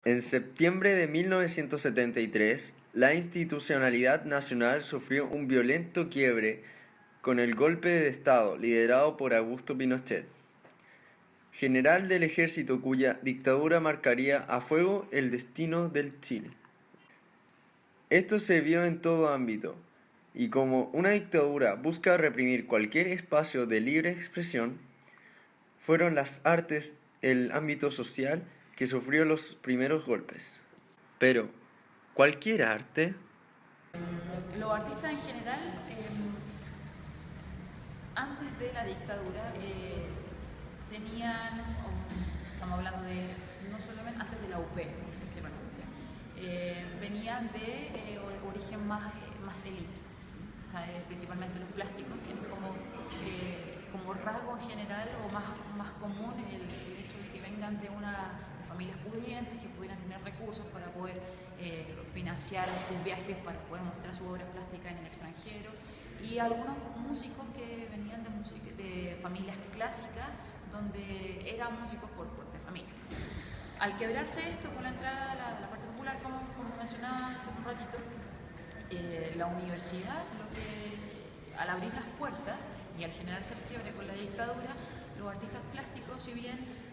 En septiembre de 1973, la institucionalidad nacional sufrió un violento quiebre con el golpe de Estado liderado por Augusto Pinochet, general del ejército cuya dictadura marcaría a fuego el destino del Chile. Esto se vio en todo ámbito, y como una dictadura busca reprimir cualquier espacio de libre expresión, fueron las artes el ámbito social que sufrió los primeros golpes. Pero, ¿cualquier arte? Los artistas en general, antes de la dictadura, tenían, estamos hablando de no solamente antes de la UP principalmente, venían de origen más élite. Principalmente los plásticos tienen como rasgo en general o más común el hecho de que vengan de familias pudientes que pudieran tener recursos para poder financiar sus viajes, para poder mostrar sus obras plásticas en el extranjero, y algunos músicos que venían de familias clásicas donde eran músicos de familia. Al quebrarse esto con la entrada a la parte popular, como mencionaba hace un ratito, la universidad, al abrir las puertas y al generarse el quiebre con la dictadura, los artistas plásticos, si bien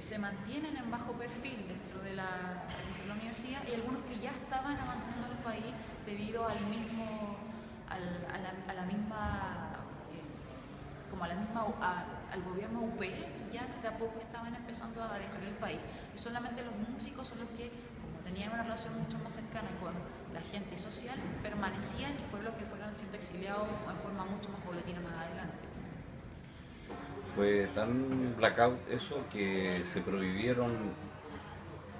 se mantienen en bajo perfil dentro de la universidad, y algunos que ya estaban abandonando el país debido al gobierno UP, ya de a poco estaban empezando a dejar el país, y solamente los músicos son los que, como tenían una relación mucho más cercana con la gente social, permanecían, y fue lo que fueron siendo exiliados en forma mucho más paulatina más adelante. Fue tan blackout eso que se prohibieron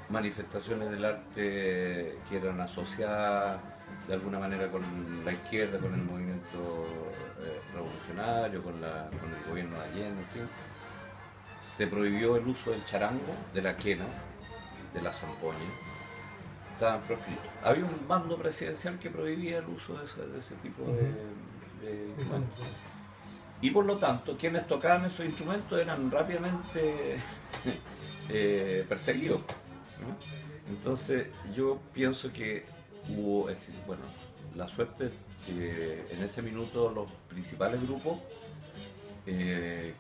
manifestaciones del arte que eran asociadas de alguna manera con la izquierda, con el movimiento revolucionario, con el gobierno de Allende, en fin. Se prohibió el uso del charango, de la quena, de la zampoña. Estaban proscritos. Había un mando presidencial que prohibía el uso de ese tipo de instrumentos. Y por lo tanto, quienes tocaban esos instrumentos eran rápidamente perseguidos, ¿no? Entonces yo pienso que hubo, bueno, la suerte que en ese minuto los principales grupos que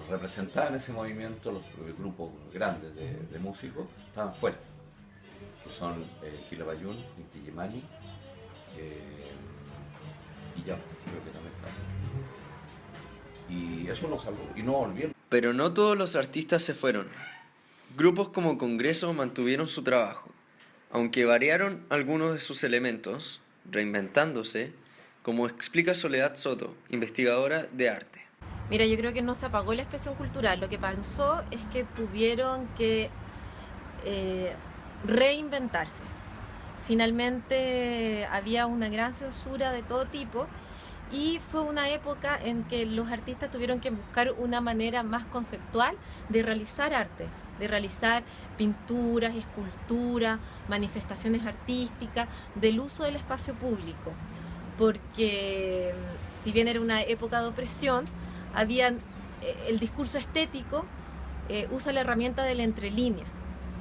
representaban ese movimiento, los grupos grandes de músicos, estaban fuera, que son Quilapayún, Inti Illimani, y ya, creo que también estaban. Y eso lo salvó, y no volvieron. Pero no todos los artistas se fueron. Grupos como Congreso mantuvieron su trabajo, aunque variaron algunos de sus elementos, reinventándose, como explica Soledad Soto, investigadora de arte. Mira, yo creo que no se apagó la expresión cultural. Lo que pasó es que tuvieron que reinventarse. Finalmente había una gran censura de todo tipo, y fue una época en que los artistas tuvieron que buscar una manera más conceptual de realizar arte, de realizar pinturas, esculturas, manifestaciones artísticas, del uso del espacio público. Porque si bien era una época de opresión, el discurso estético usa la herramienta de la entrelínea.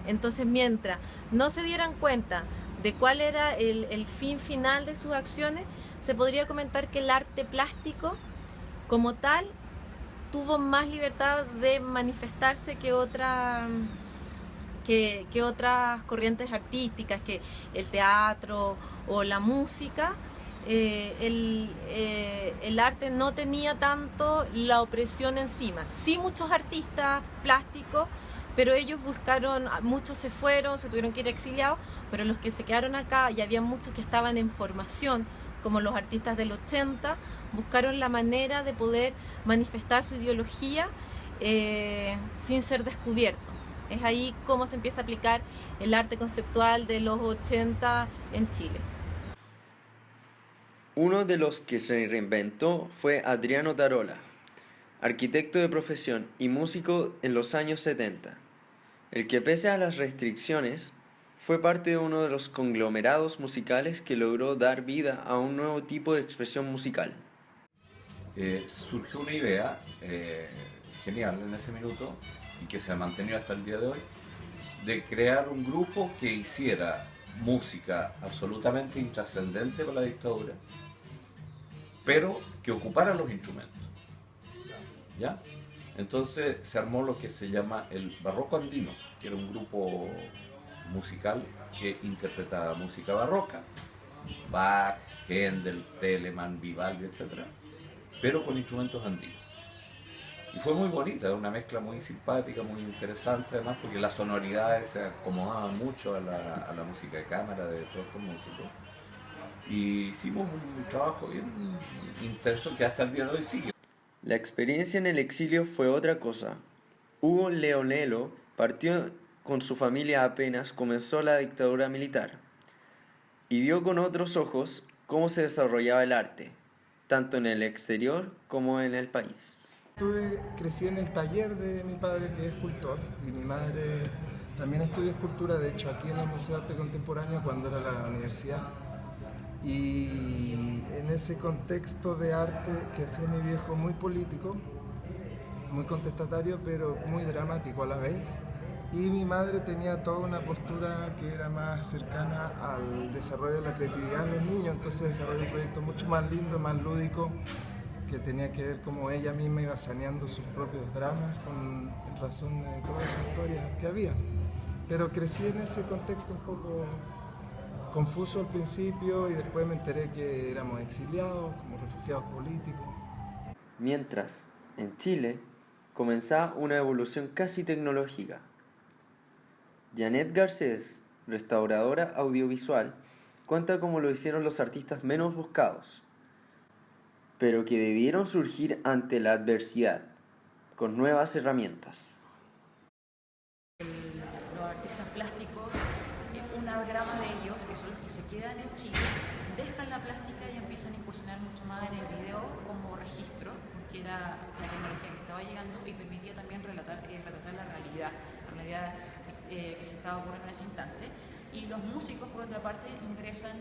Entonces, mientras no se dieran cuenta de cuál era el fin final de sus acciones, se podría comentar que el arte plástico como tal tuvo más libertad de manifestarse que otras corrientes artísticas, que el teatro o la música. El arte no tenía tanto la opresión encima. Sí, muchos artistas plásticos, pero ellos muchos se fueron, se tuvieron que ir exiliados, pero los que se quedaron acá, y había muchos que estaban en formación, como los artistas del 80, buscaron la manera de poder manifestar su ideología sin ser descubiertos. Es ahí cómo se empieza a aplicar el arte conceptual de los 80 en Chile. Uno de los que se reinventó fue Adriano Tarola, arquitecto de profesión y músico en los años 70, el que pese a las restricciones fue parte de uno de los conglomerados musicales que logró dar vida a un nuevo tipo de expresión musical. Surgió una idea genial en ese minuto y que se ha mantenido hasta el día de hoy, de crear un grupo que hiciera música absolutamente intrascendente para la dictadura, pero que ocupara los instrumentos. ¿Ya? Entonces se armó lo que se llama el Barroco Andino, que era un grupo musical que interpretaba música barroca, Bach, Händel, Telemann, Vivaldi, etc., pero con instrumentos andinos. Y fue muy bonita, una mezcla muy simpática, muy interesante, además porque las sonoridades se acomodaban mucho a la música de cámara de todos estos músicos. Y hicimos un trabajo bien intenso que hasta el día de hoy sigue. La experiencia en el exilio fue otra cosa. Hugo Leonello partió con su familia apenas comenzó la dictadura militar y vio con otros ojos cómo se desarrollaba el arte, tanto en el exterior como en el país. Crecí en el taller de mi padre, que es escultor, y mi madre también estudió escultura, de hecho, aquí en el Museo de Arte Contemporáneo cuando era la universidad. Y en ese contexto de arte que hacía mi viejo, muy político, muy contestatario, pero muy dramático a la vez. Y mi madre tenía toda una postura que era más cercana al desarrollo de la creatividad en los niños, entonces desarrolló un proyecto mucho más lindo, más lúdico, que tenía que ver cómo ella misma iba saneando sus propios dramas en razón de toda esta historia que había. Pero crecí en ese contexto un poco confuso al principio y después me enteré que éramos exiliados, como refugiados políticos. Mientras, en Chile, comenzaba una evolución casi tecnológica. Janet Garcés, restauradora audiovisual, cuenta cómo lo hicieron los artistas menos buscados, pero que debieron surgir ante la adversidad, con nuevas herramientas. Los artistas plásticos, una grama de ellos, que son los que se quedan en Chile, dejan la plástica y empiezan a incursionar mucho más en el video como registro, porque era la tecnología que estaba llegando y permitía también retratar la realidad que se estaba ocurriendo en ese instante. Y los músicos, por otra parte, ingresan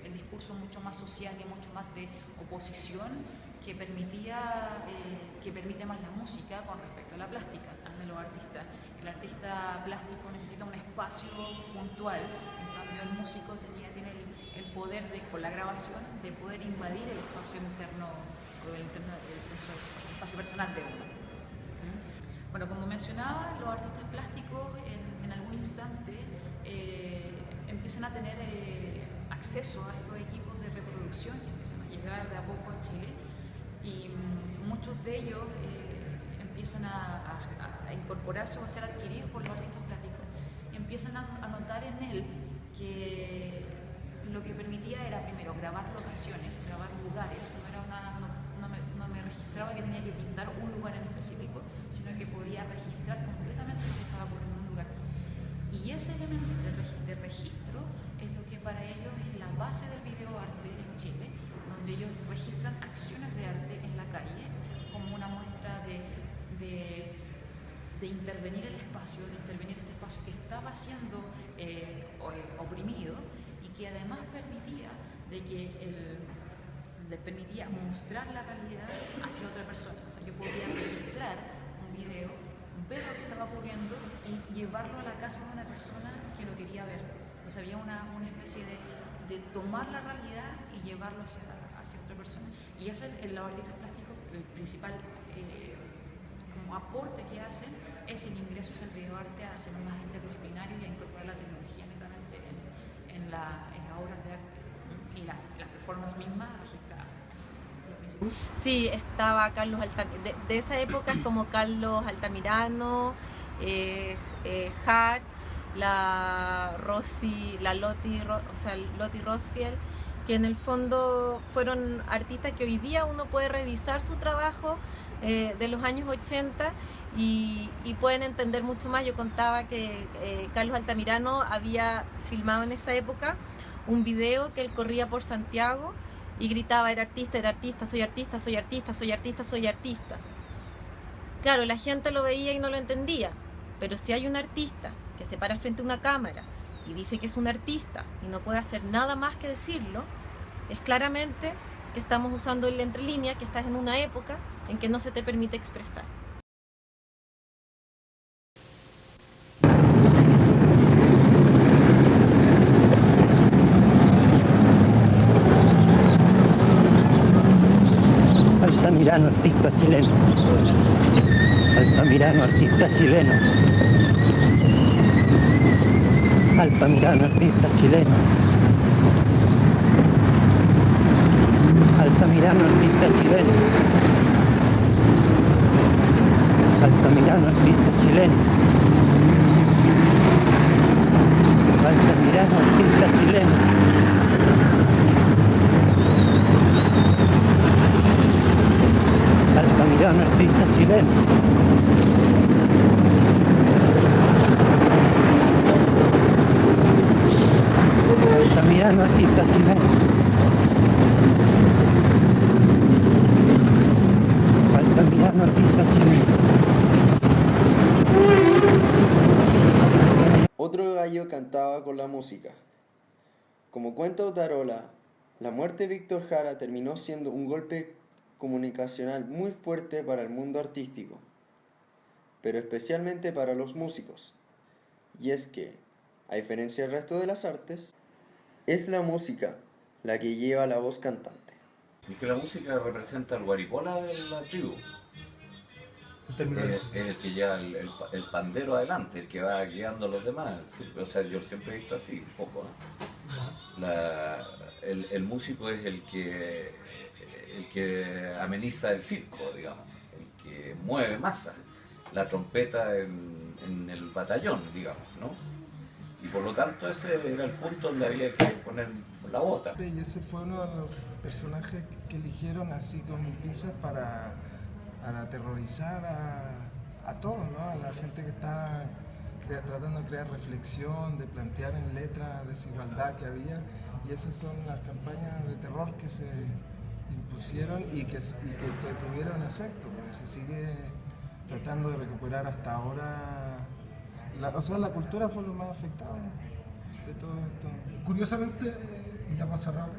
el discurso mucho más social y mucho más de oposición que permite más la música con respecto a la plástica de los artistas. El artista plástico necesita un espacio puntual, en cambio el músico tiene el poder con la grabación de poder invadir el espacio interno o el espacio personal de uno. Bueno, como mencionaba, los artistas plásticos en algún instante empiezan a tener acceso a estos equipos de reproducción que empiezan a llegar de a poco a Chile y muchos de ellos empiezan a incorporarse o a ser adquiridos por los artistas plásticos y empiezan a notar en él que lo que permitía era primero grabar locaciones, grabar lugares, no me registraba que tenía que pintar un lugar en específico, sino que podía registrar completamente lo que estaba ocurriendo en un lugar. Y ese elemento de registro es lo que para ellos es la base del videoarte en Chile, donde ellos registran acciones de arte en la calle como una muestra de intervenir el espacio, de intervenir este espacio que estaba siendo oprimido y que además permitía mostrar la realidad hacia otra persona. O sea, yo podía registrar un video, ver lo que estaba ocurriendo y llevarlo a la casa de una persona que lo quería ver. Entonces había una especie de tomar la realidad y llevarlo hacia otra persona. Y ese es los artistas plásticos, el principal como aporte que hacen es el ingreso al videoarte a hacer más interdisciplinario y a incorporar la tecnología netamente en las obras de arte y la performance misma registrada. Sí, estaba Carlos Altamirano, de esa época como Carlos Altamirano, Har, la Lottie Rothschild, que en el fondo fueron artistas que hoy día uno puede revisar su trabajo de los años 80 y pueden entender mucho más. Yo contaba que Carlos Altamirano había filmado en esa época un video que él corría por Santiago y gritaba: era artista, soy artista, soy artista, soy artista, soy artista. Claro, la gente lo veía y no lo entendía, pero si hay un artista que se para frente a una cámara y dice que es un artista y no puede hacer nada más que decirlo, es claramente que estamos usando el entrelínea, que estás en una época en que no se te permite expresar. Altamirano, artista chileno. Altamirano, artista chileno. Altamirano, artista chileno. Altamirano, artista chileno. Altamirano, artista chileno. Altamirano, artista chileno. Altamirano, artista chileno. Altamirano, artista chileno. Altamirano, artista chileno. Otro gallo cantaba con la música. Como cuenta Otarola, la muerte de Víctor Jara terminó siendo un golpe comunicacional muy fuerte para el mundo artístico, pero especialmente para los músicos. Y es que, a diferencia del resto de las artes, es la música la que lleva la voz cantante. Y que la música representa al guaripola de la tribu. Es el que lleva el pandero adelante, el que va guiando a los demás. O sea, yo siempre he visto así, un poco, ¿no? El músico es el que ameniza el circo, digamos, el que mueve masa, la trompeta en el batallón, digamos, ¿no? Y por lo tanto ese era el punto donde había que poner la bota. Y ese fue uno de los personajes que eligieron así con pinzas para aterrorizar a todos, ¿no? A la gente que está tratando de crear reflexión, de plantear en letra desigualdad que había. Y esas son las campañas de terror que se impusieron y que tuvieron efecto, porque se sigue tratando de recuperar hasta ahora. La cultura fue lo más afectado de todo esto. Curiosamente, ya para cerrar,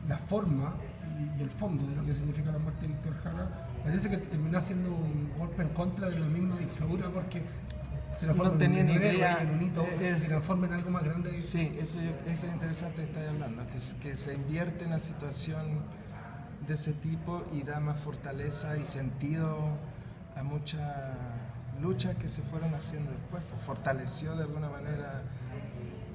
la forma y el fondo de lo que significa la muerte de Víctor Jara parece que terminó siendo un golpe en contra de la misma dictadura, porque se transforma No tenía ni idea, en un hito, se transforma en algo más grande. Sí, eso es interesante que estáis hablando, que se invierte en la situación de ese tipo y da más fortaleza y sentido a muchas luchas que se fueron haciendo después. Fortaleció de alguna manera,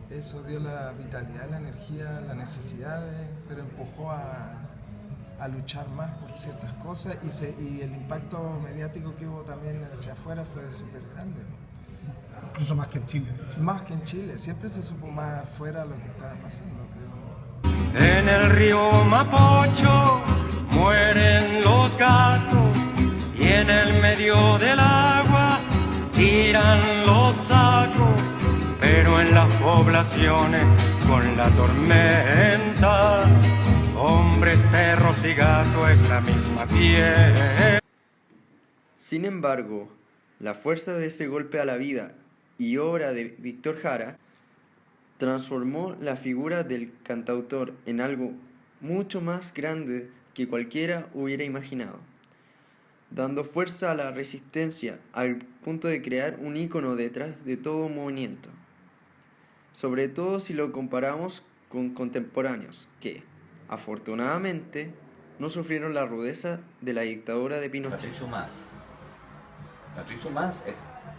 eso dio la vitalidad, la energía, la necesidad, pero empujó a luchar más por ciertas cosas y el impacto mediático que hubo también hacia afuera fue súper grande. Incluso más que en Chile. Más que en Chile, siempre se supo más afuera lo que estaba pasando, creo. En el río Mapocho mueren los gatos y en el medio del agua tiran los sacos, pero en las poblaciones con la tormenta, hombres, perros y gatos es la misma piel. Sin embargo, la fuerza de ese golpe a la vida y obra de Víctor Jara transformó la figura del cantautor en algo mucho más grande que cualquiera hubiera imaginado, dando fuerza a la resistencia al punto de crear un ícono detrás de todo movimiento, sobre todo si lo comparamos con contemporáneos que, afortunadamente, no sufrieron la rudeza de la dictadura de Pinochet. Patricio Mas es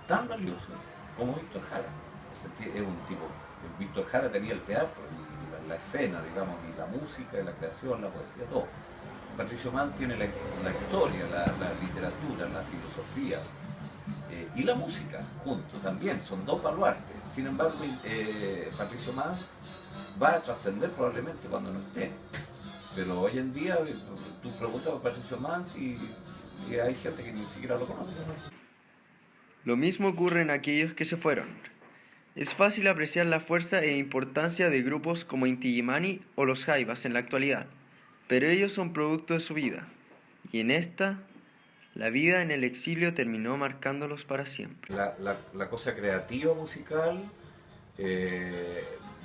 tan valioso como Víctor Jara. Es un tipo. Víctor Jara tenía el teatro, y la escena, digamos, y la música, y la creación, la poesía, todo. Patricio Mas tiene la historia, la literatura, la filosofía y la música juntos también. Son dos baluartes. Sin embargo, Patricio Mas va a trascender probablemente cuando no esté. Pero hoy en día tú preguntas a Patricio Mas y hay gente que ni siquiera lo conoce. Lo mismo ocurre en aquellos que se fueron. Es fácil apreciar la fuerza e importancia de grupos como Inti Illimani o los Jaivas en la actualidad, pero ellos son producto de su vida, y en esta, la vida en el exilio terminó marcándolos para siempre. La cosa creativa musical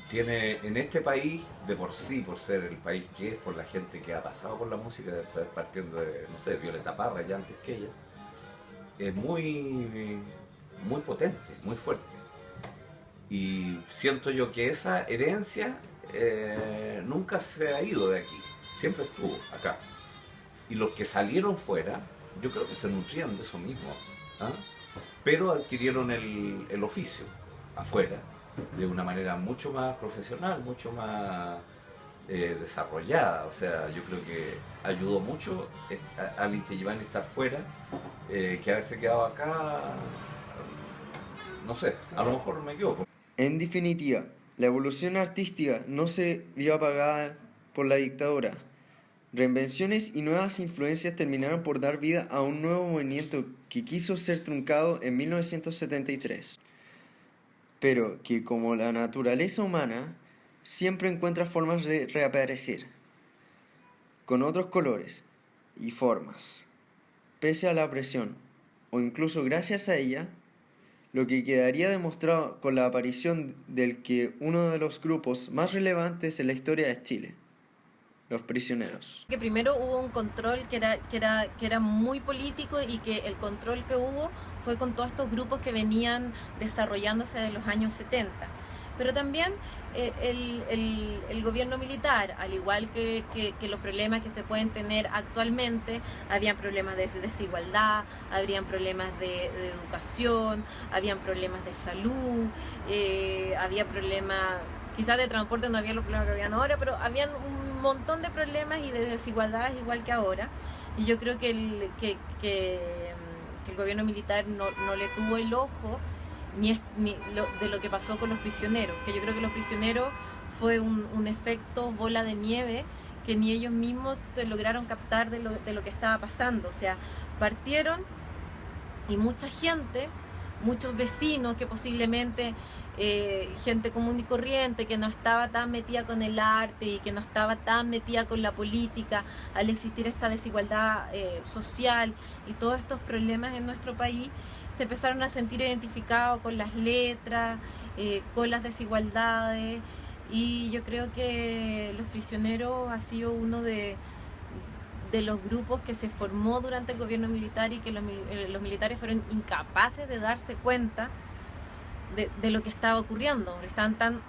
tiene en este país, de por sí, por ser el país que es, por la gente que ha pasado por la música, después partiendo de, no sé, Violeta Parra ya antes que ella, es muy potente, muy fuerte. Y siento yo que esa herencia nunca se ha ido de aquí, siempre estuvo acá. Y los que salieron fuera, yo creo que se nutrían de eso mismo, ¿ah? Pero adquirieron el oficio afuera de una manera mucho más profesional, mucho más desarrollada. O sea, yo creo que ayudó mucho al Inti Illimani estar fuera, que haberse quedado acá, no sé, a lo mejor me equivoco. En definitiva, la evolución artística no se vio apagada por la dictadura. Reinvenciones y nuevas influencias terminaron por dar vida a un nuevo movimiento que quiso ser truncado en 1973, pero que, como la naturaleza humana, siempre encuentra formas de reaparecer, con otros colores y formas. Pese a la opresión, o incluso gracias a ella, lo que quedaría demostrado con la aparición del que uno de los grupos más relevantes en la historia de Chile, los Prisioneros. Que primero hubo un control que era muy político, y que el control que hubo fue con todos estos grupos que venían desarrollándose de los años 70. Pero también el gobierno militar, al igual que los problemas que se pueden tener actualmente, habían problemas de desigualdad, habrían problemas de educación, habían problemas de salud, había problemas, quizás de transporte no había los problemas que habían ahora, pero habían un montón de problemas y de desigualdades igual que ahora. Y yo creo que el gobierno militar no le tuvo el ojo de lo que pasó con los prisioneros, que yo creo que los prisioneros fue un efecto bola de nieve que ni ellos mismos lograron captar de lo que estaba pasando. O sea, partieron y mucha gente, muchos vecinos que posiblemente gente común y corriente, que no estaba tan metida con el arte y que no estaba tan metida con la política, al existir esta desigualdad social y todos estos problemas en nuestro país, se empezaron a sentir identificados con las letras, con las desigualdades, y yo creo que Los Prisioneros ha sido uno de los grupos que se formó durante el gobierno militar, y que los militares fueron incapaces de darse cuenta de lo que estaba ocurriendo. Estaban tan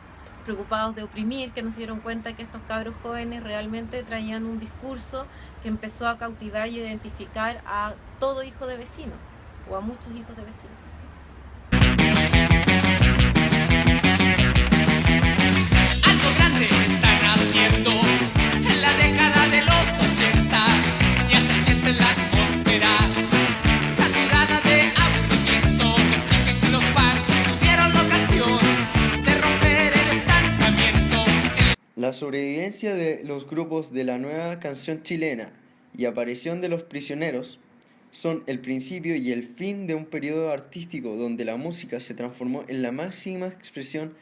preocupados de oprimir que no se dieron cuenta que estos cabros jóvenes realmente traían un discurso que empezó a cautivar y identificar a todo hijo de vecino, o a muchos hijos de vecinos. Algo grande están haciendo en la década de los 80. Ya se siente en la atmósfera saturada de aburrimiento. Los jefes y los parques tuvieron la ocasión de romper el estancamiento. La sobrevivencia de los grupos de la nueva canción chilena y aparición de Los Prisioneros son el principio y el fin de un periodo artístico donde la música se transformó en la máxima expresión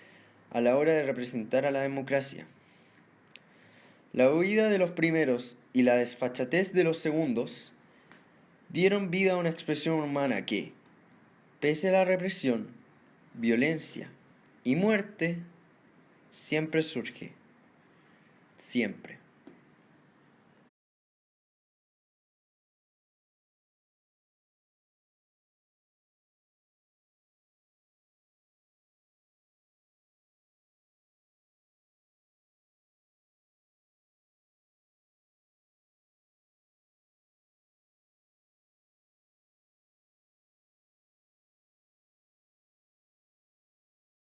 a la hora de representar a la democracia. La huida de los primeros y la desfachatez de los segundos dieron vida a una expresión humana que, pese a la represión, violencia y muerte, siempre surge. Siempre.